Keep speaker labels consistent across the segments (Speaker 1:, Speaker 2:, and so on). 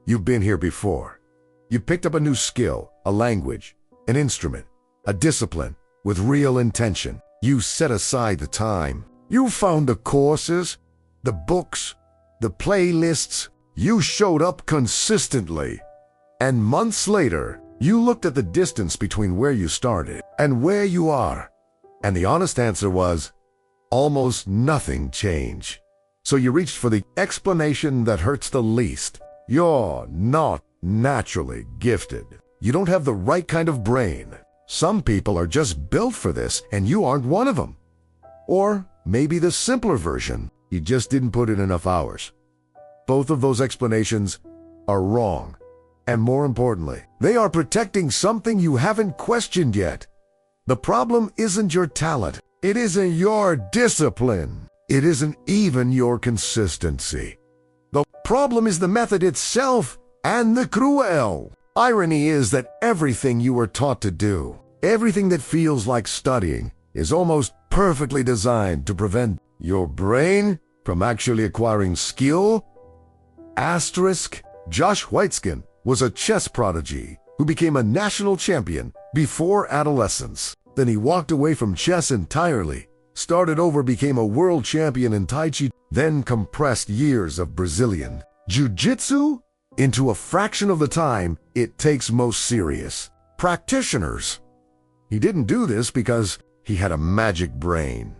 Speaker 1: You've been here before. You picked up a new skill, a language, an instrument, a discipline, with real intention. You set aside the time. You found the courses, the books, the playlists. You showed up consistently. And months later, you looked at the distance between where you started and where you are. And the honest answer was, almost nothing changed. So you reached for the explanation that hurts the least. You're not naturally gifted. You don't have the right kind of brain. Some people are just built for this, and you aren't one of them. Or maybe the simpler version, you just didn't put in enough hours. Both of those explanations are wrong. And more importantly, they are protecting something you haven't questioned yet. The problem isn't your talent. It isn't your discipline. It isn't even your consistency. The problem is the method itself, and the cruel irony is that everything you were taught to do, everything that feels like studying, is almost perfectly designed to prevent your brain from actually acquiring skill. Asterisk, Josh Waitzkin was a chess prodigy who became a national champion before adolescence. Then he walked away from chess entirely, started over, became a world champion in Tai Chi, then compressed years of Brazilian Jiu Jitsu into a fraction of the time it takes most serious practitioners. He didn't do this because he had a magic brain.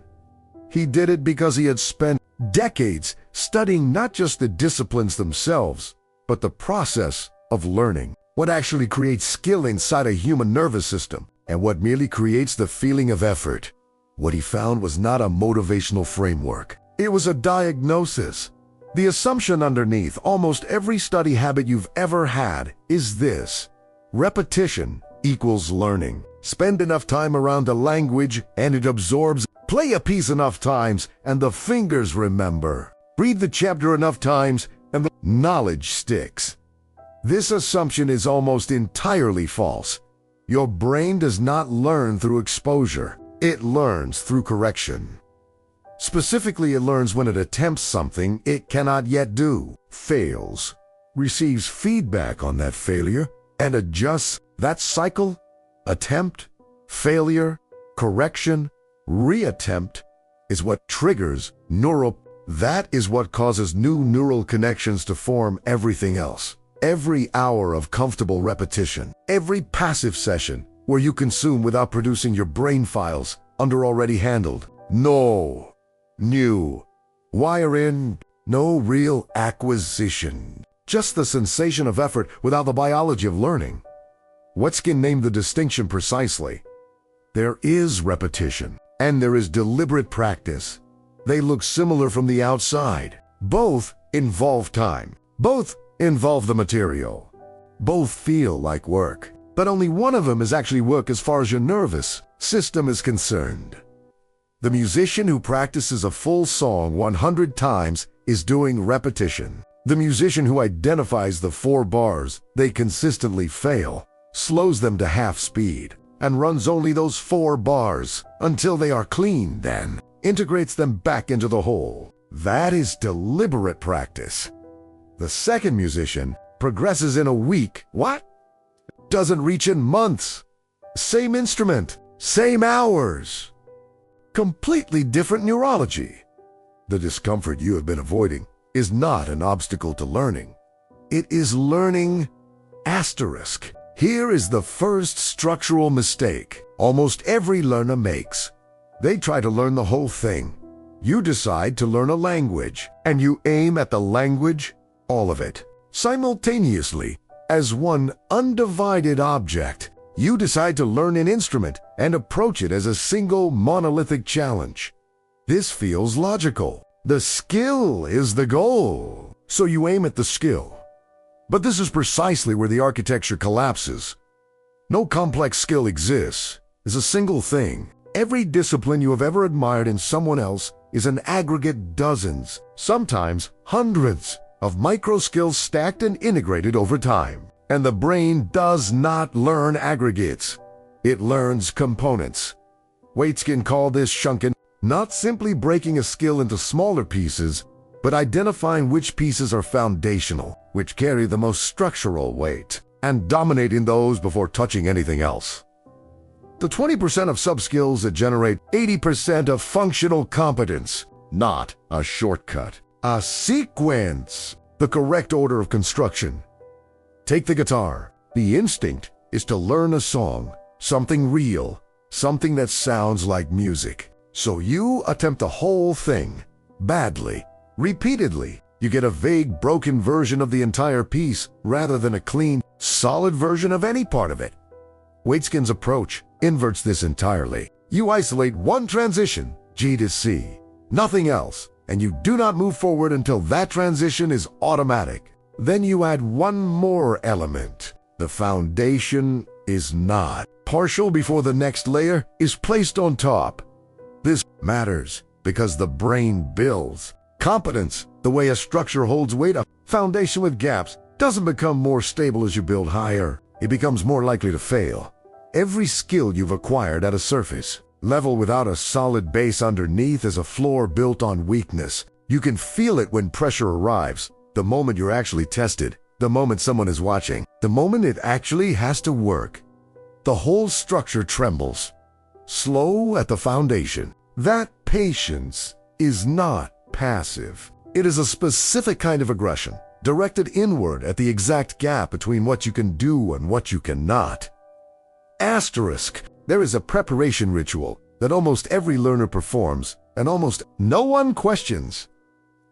Speaker 1: He did it because he had spent decades studying not just the disciplines themselves, but the process of learning, what actually creates skill inside a human nervous system, and what merely creates the feeling of effort. What he found was not a motivational framework. It was a diagnosis. The assumption underneath almost every study habit you've ever had is this: repetition equals learning. Spend enough time around a language and it absorbs. Play a piece enough times and the fingers remember. Read the chapter enough times and the knowledge sticks. This assumption is almost entirely false. Your brain does not learn through exposure. It learns through correction. Specifically, it learns when it attempts something it cannot yet do, fails, receives feedback on that failure, and adjusts. That cycle: attempt, failure, correction, reattempt, is what triggers neural. That is what causes new neural connections to form everything else. Every hour of comfortable repetition, every passive session where you consume without producing your brain files under already handled. No new wiring, no real acquisition. Just the sensation of effort without the biology of learning. Waitzkin named the distinction precisely. There is repetition, and there is deliberate practice. They look similar from the outside. Both involve time. Both involve the material. Both feel like work. But only one of them is actually work as far as your nervous system is concerned. The musician who practices a full song 100 times is doing repetition. The musician who identifies the 4 bars they consistently fail, slows them to half speed, and runs only those 4 bars until they are clean, then integrates them back into the whole. That is deliberate practice. The second musician progresses in a week. What? Doesn't reach in months. Same instrument, same hours. Completely different neurology. The discomfort you have been avoiding is not an obstacle to learning. It is learning. Asterisk. Here is the first structural mistake almost every learner makes. They try to learn the whole thing. You decide to learn a language, and you aim at the language, all of it, simultaneously, as one undivided object. You decide to learn an instrument and approach it as a single monolithic challenge. This feels logical. The skill is the goal, so you aim at the skill. But this is precisely where the architecture collapses. No complex skill exists. It's a single thing. Every discipline you have ever admired in someone else is an aggregate dozens, sometimes hundreds, of micro skills stacked and integrated over time. And the brain does not learn aggregates. It learns components. Waitzkin called this chunking, not simply breaking a skill into smaller pieces, but identifying which pieces are foundational, which carry the most structural weight, and dominating those before touching anything else. The 20% of sub-skills that generate 80% of functional competence, not a shortcut, a sequence, the correct order of construction. Take the guitar. The instinct is to learn a song, something real, something that sounds like music. So you attempt the whole thing, badly, repeatedly. You get a vague, broken version of the entire piece rather than a clean, solid version of any part of it. Waitzkin's approach inverts this entirely. You isolate one transition, G to C, nothing else, and you do not move forward until that transition is automatic. Then you add one more element. The foundation is not. Partial before the next layer is placed on top. This matters because the brain builds. Competence, the way a structure holds weight, a foundation with gaps, doesn't become more stable as you build higher. It becomes more likely to fail. Every skill you've acquired at a surface level without a solid base underneath is a floor built on weakness. You can feel it when pressure arrives, the moment you're actually tested, the moment someone is watching, the moment it actually has to work. The whole structure trembles. Slow at the foundation. That patience is not passive. It is a specific kind of aggression, directed inward at the exact gap between what you can do and what you cannot. Asterisk. There is a preparation ritual that almost every learner performs and almost no one questions.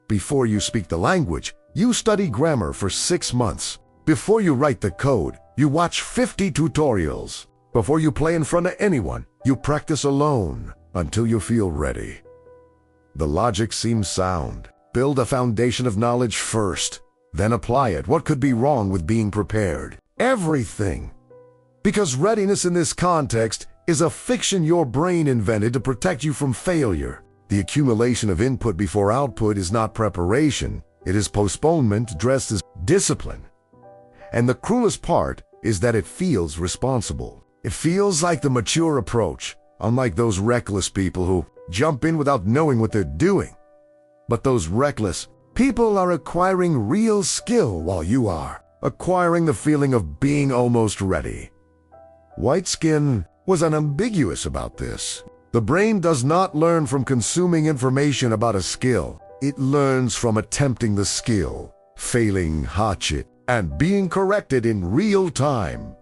Speaker 1: Before you speak the language, you study grammar for 6 months. Before you write the code, you watch 50 tutorials. Before you play in front of anyone, you practice alone until you feel ready. The logic seems sound. Build a foundation of knowledge first, then apply it. What could be wrong with being prepared? Everything. Because readiness in this context is a fiction your brain invented to protect you from failure. The accumulation of input before output is not preparation. It is postponement dressed as discipline. And the cruelest part is that it feels responsible. It feels like the mature approach, unlike those reckless people who jump in without knowing what they're doing. But those reckless people are acquiring real skill while you are acquiring the feeling of being almost ready. Waitzkin was unambiguous about this. The brain does not learn from consuming information about a skill. It learns from attempting the skill, failing hatchet, and being corrected in real time.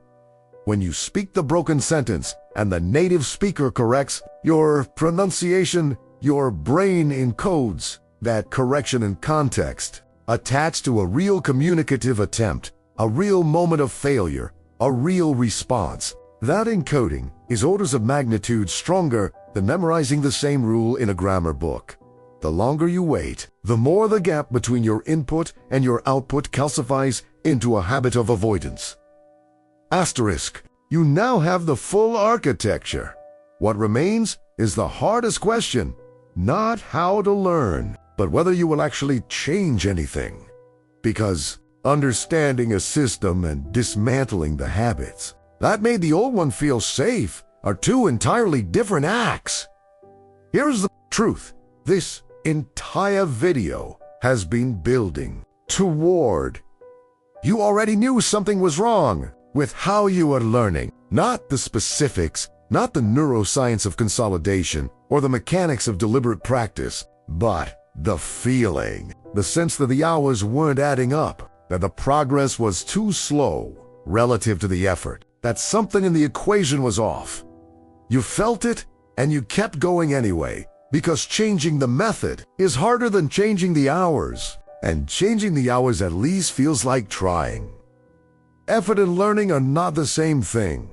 Speaker 1: When you speak the broken sentence and the native speaker corrects your pronunciation, your brain encodes that correction in context, attached to a real communicative attempt, a real moment of failure, a real response. That encoding is orders of magnitude stronger than memorizing the same rule in a grammar book. The longer you wait, the more the gap between your input and your output calcifies into a habit of avoidance. Asterisk. You now have the full architecture. What remains is the hardest question, not how to learn, but whether you will actually change anything. Because understanding a system and dismantling the habits that made the old one feel safe are two entirely different acts. Here's the truth. This entire video has been building toward. You already knew something was wrong with how you are learning, not the specifics, not the neuroscience of consolidation or the mechanics of deliberate practice, but the feeling, the sense that the hours weren't adding up, that the progress was too slow relative to the effort, that something in the equation was off. You felt it and you kept going anyway, because changing the method is harder than changing the hours, and changing the hours at least feels like trying. Effort and learning are not the same thing.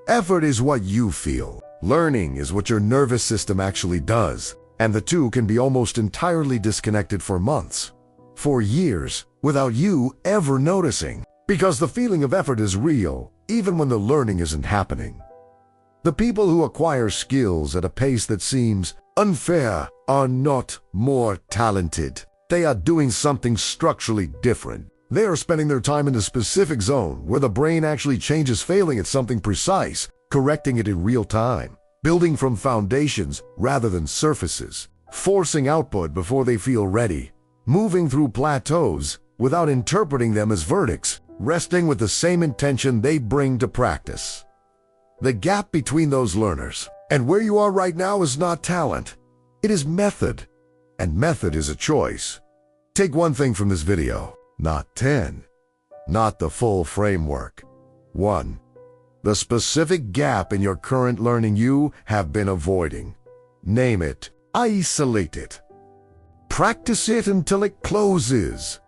Speaker 1: Effort is what you feel. Learning is what your nervous system actually does, and the two can be almost entirely disconnected for months, for years, without you ever noticing, because the feeling of effort is real, even when the learning isn't happening. The people who acquire skills at a pace that seems unfair are not more talented. They are doing something structurally different. They are spending their time in a specific zone where the brain actually changes failing at something precise, correcting it in real time, building from foundations rather than surfaces, forcing output before they feel ready, moving through plateaus without interpreting them as verdicts, resting with the same intention they bring to practice. The gap between those learners and where you are right now is not talent. It is method, and method is a choice. Take one thing from this video, not 10, not the full framework. 1. The specific gap in your current learning you have been avoiding. Name it, isolate it. Practice it until it closes.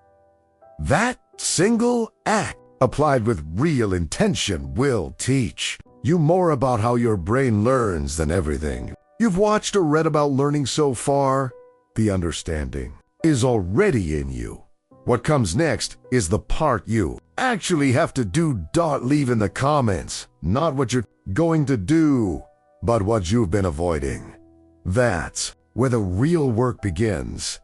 Speaker 1: That single act, applied with real intention, will teach you more about how your brain learns than everything you've watched or read about learning so far. The understanding is already in you. What comes next is the part you actually have to do. Leave in the comments, not what you're going to do, but what you've been avoiding. That's where the real work begins.